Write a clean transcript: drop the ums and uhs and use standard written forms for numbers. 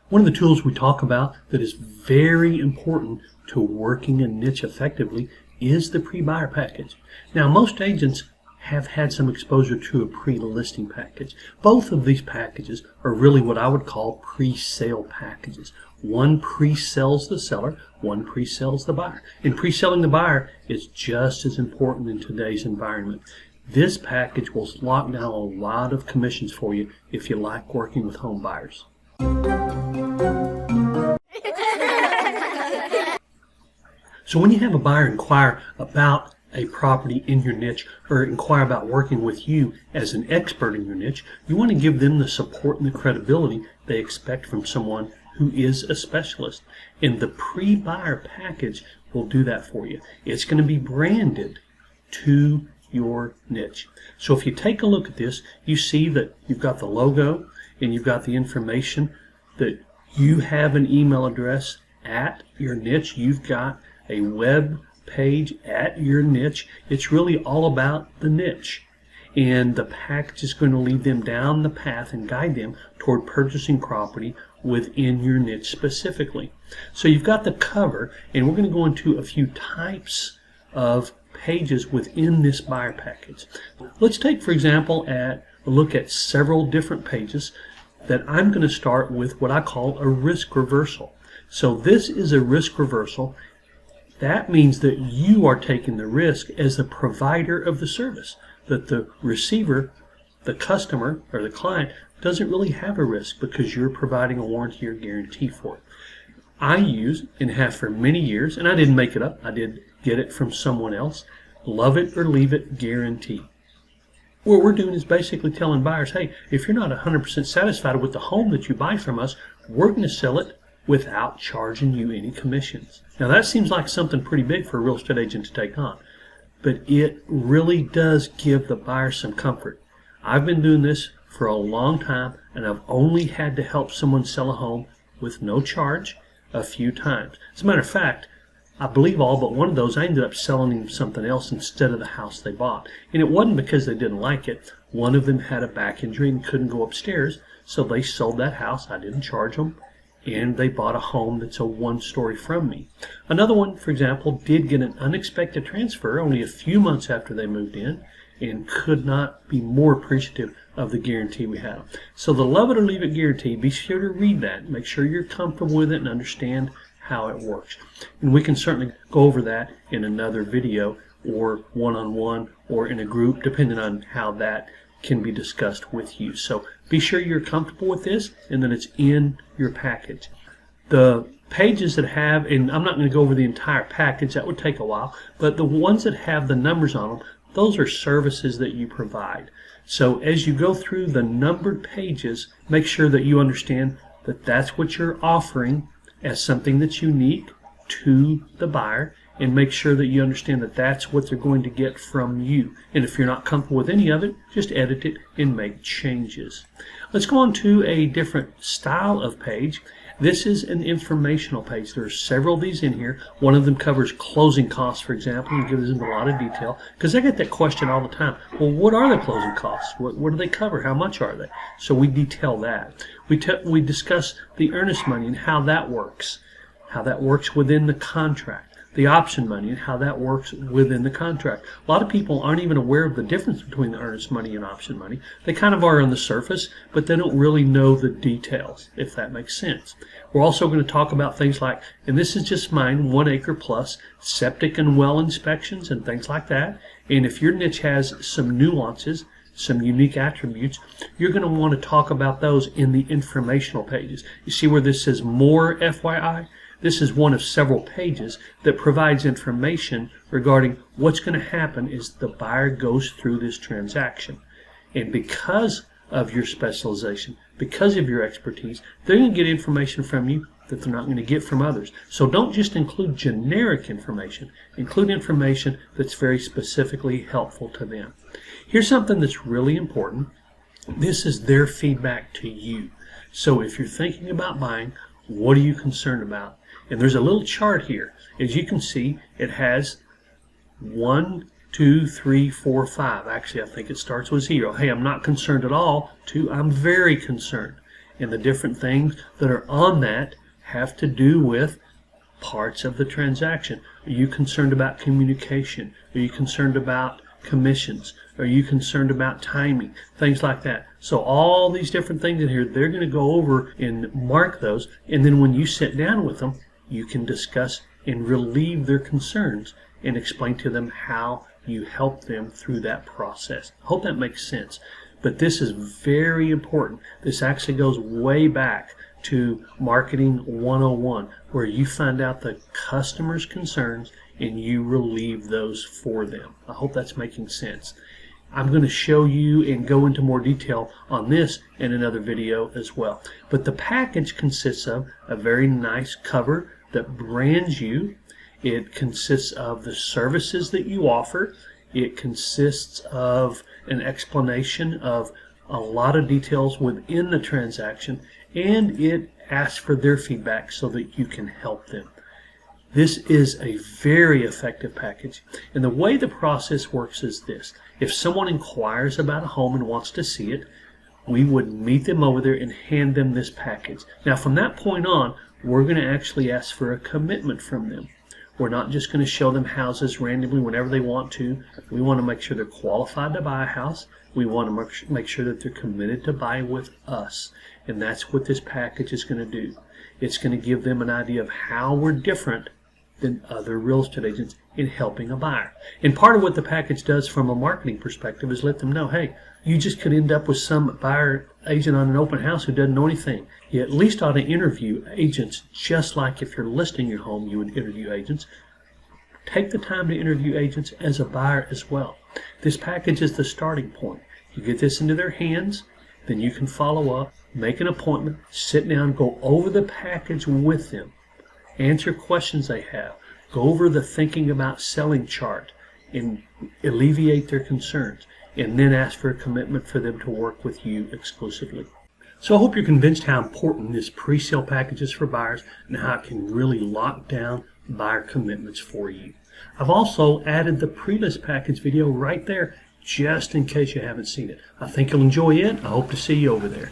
One of the tools we talk about that is very important to working a niche effectively is the pre-buyer package. Now, most agents have had some exposure to a pre-listing package. Both of these packages are really what I would call pre-sale packages. One pre-sells the seller, one pre-sells the buyer. And pre-selling the buyer is just as important in today's environment. This package will lock down a lot of commissions for you if you like working with home buyers. So when you have a buyer inquire about a property in your niche or inquire about working with you as an expert in your niche, you want to give them the support and the credibility they expect from someone who is a specialist. And the pre-buyer package will do that for you. It's going to be branded to your niche. So if you take a look at this, you see that you've got the logo and you've got the information that you have an email address at your niche. You've got a web page at your niche. It's really all about the niche. And the package is going to lead them down the path and guide them toward purchasing property within your niche specifically. So you've got the cover, and we're going to go into a few types of pages within this buyer package. Let's take, for example, a look at several different pages that I'm going to start with what I call a risk reversal. So this is a risk reversal. That means that you are taking the risk as the provider of the service, that the receiver, the customer, or the client doesn't really have a risk because you're providing a warranty or guarantee for it. I use and have for many years, and I didn't make it up, I did get it from someone else, love it or leave it guarantee. What we're doing is basically telling buyers, hey, if you're not 100% satisfied with the home that you buy from us, we're going to sell it without charging you any commissions. Now that seems like something pretty big for a real estate agent to take on, but it really does give the buyer some comfort. I've been doing this for a long time, and I've only had to help someone sell a home with no charge a few times. As a matter of fact, I believe all but one of those I ended up selling them something else instead of the house they bought. And it wasn't because they didn't like it. One of them had a back injury and couldn't go upstairs, so they sold that house. I didn't charge them, and they bought a home that's a one-story from me. Another one, for example, did get an unexpected transfer only a few months after they moved in and could not be more appreciative of the guarantee we had. So the love it or leave it guarantee, be sure to read that. Make sure you're comfortable with it and understand how it works. And we can certainly go over that in another video or one-on-one or in a group, depending on how that can be discussed with you. So be sure you're comfortable with this and that it's in your package. The pages that have, and I'm not going to go over the entire package, that would take a while, but the ones that have the numbers on them, those are services that you provide. So as you go through the numbered pages, make sure that you understand that that's what you're offering as something that's unique to the buyer, and make sure that you understand that that's what they're going to get from you. And if you're not comfortable with any of it, just edit it and make changes. Let's go on to a different style of page. This is an informational page. There are several of these in here. One of them covers closing costs, for example, and gives them a lot of detail, because I get that question all the time. Well, what are the closing costs? What do they cover? How much are they? So we detail that. We discuss the earnest money and how that works within the contract. The option money and how that works within the contract. A lot of people aren't even aware of the difference between the earnest money and option money. They kind of are on the surface, but they don't really know the details, if that makes sense. We're also going to talk about things like, and this is just mine, 1 acre plus, septic and well inspections and things like that. And if your niche has some nuances, some unique attributes, you're going to want to talk about those in the informational pages. You see where this says more FYI? This is one of several pages that provides information regarding what's going to happen as the buyer goes through this transaction. And because of your specialization, because of your expertise, they're going to get information from you that they're not going to get from others. So don't just include generic information. Include information that's very specifically helpful to them. Here's something that's really important. This is their feedback to you. So if you're thinking about buying, what are you concerned about? And there's a little chart here. As you can see, it has 1, 2, 3, 4, 5. Actually, I think it starts with 0. Hey, I'm not concerned at all. 2, I'm very concerned. And the different things that are on that have to do with parts of the transaction. Are you concerned about communication? Are you concerned about commissions? Are you concerned about timing? Things like that. So all these different things in here, they're going to go over and mark those, and then when you sit down with them, you can discuss and relieve their concerns and explain to them how you help them through that process. I hope that makes sense. But this is very important. This actually goes way back to Marketing 101, where you find out the customer's concerns and you relieve those for them. I hope that's making sense. I'm going to show you and go into more detail on this in another video as well. But the package consists of a very nice cover that brands you. It consists of the services that you offer. It consists of an explanation of a lot of details within the transaction, and it asks for their feedback so that you can help them. This is a very effective package, and the way the process works is this. If someone inquires about a home and wants to see it, we would meet them over there and hand them this package. Now from that point on, we're going to actually ask for a commitment from them. We're not just going to show them houses randomly whenever they want to. We want to make sure they're qualified to buy a house. We want to make sure that they're committed to buy with us. And that's what this package is going to do. It's going to give them an idea of how we're different than other real estate agents in helping a buyer. And part of what the package does from a marketing perspective is let them know, hey, you just could end up with some buyer agent on an open house who doesn't know anything. You at least ought to interview agents, just like if you're listing your home, you would interview agents. Take the time to interview agents as a buyer as well. This package is the starting point. You get this into their hands, then you can follow up, make an appointment, sit down, go over the package with them, answer questions they have, go over the thinking about selling chart, and alleviate their concerns, and then ask for a commitment for them to work with you exclusively. So I hope you're convinced how important this pre-sale package is for buyers and how it can really lock down buyer commitments for you. I've also added the pre-list package video right there just in case you haven't seen it. I think you'll enjoy it. I hope to see you over there.